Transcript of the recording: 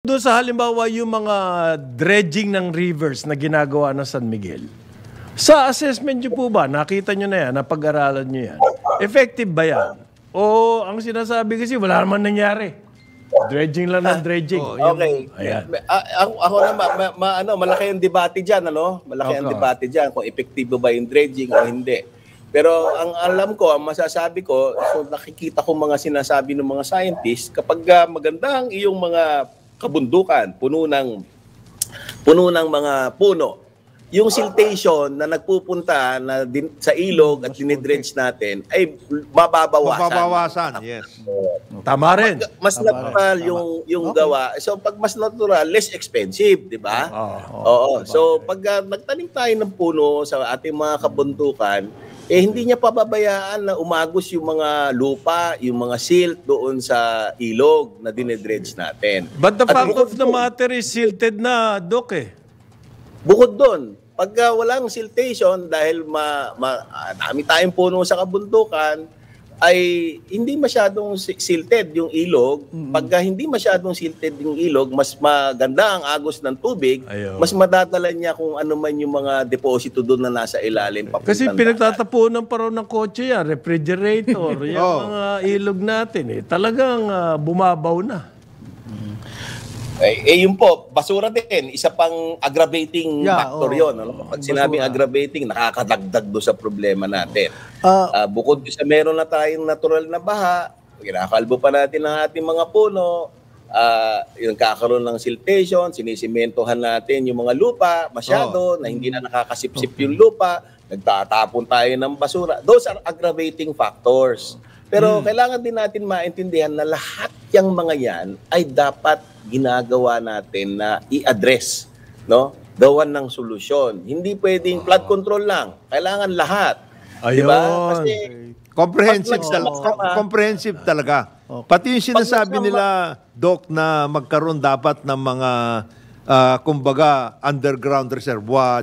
Doon sa halimbawa yung mga dredging ng rivers na ginagawa ng San Miguel, sa assessment nyo po ba, nakita nyo na yan, napag-aralan nyo yan, effective ba yan? O ang sinasabi kasi wala naman nangyari. Dredging lang ng dredging. Okay. Ayan. Ako na, malaki yung debate dyan, ano? Malaki ang debate dyan kung epektibo ba yung dredging o hindi. Pero ang alam ko, ang masasabi ko, so nakikita ko mga sinasabi ng mga scientists, kapag maganda ang iyong mga kabundukan, puno ng mga puno, yung siltation na nagpupunta na sa ilog at dinidredge natin ay mababawasan. Mababawasan, yes. Tama rin. Mas natural yung gawa. So pag mas natural, less expensive, di ba? Oo. So pag nagtanim tayo ng puno sa ating mga kabundukan, hindi niya pababayaan na umagos yung mga lupa, yung mga silt doon sa ilog na dinedredge natin. But the fact of the matter is silted na, Dok eh. Bukod doon, pag walang siltation dahil dami tayong puno sa kabundukan, ay hindi masyadong silted yung ilog. Pagka hindi masyadong silted yung ilog, mas maganda ang agos ng tubig, mas madadala niya kung ano man yung mga deposito doon na nasa ilalim. Kasi pinagtatapunan pa rin ng kotse yan, refrigerator, yung mga ilog natin eh. Talagang bumabaw na. Yun po, basura din. Isa pang aggravating factor yun. Ano? Pag sinabing aggravating, nakakadagdag doon sa problema natin. Bukod sa meron na tayong natural na baha, kinakalbo pa natin ang ating mga puno, yung kakaroon ng siltation, sinisimentohan natin yung mga lupa masyado, na hindi na nakakasipsip yung lupa, nagtatapon tayo ng basura. Those are aggravating factors. Pero kailangan din natin maintindihan na lahat yung mga yan ay dapat ginagawa natin na i-address, no? Gawan ng solusyon. Hindi pwedeng flood control lang. Kailangan lahat. Diba? Kasi comprehensive talaga. Pati yung sinasabi nila, Doc, na magkaroon dapat ng mga kumbaga underground reservoir,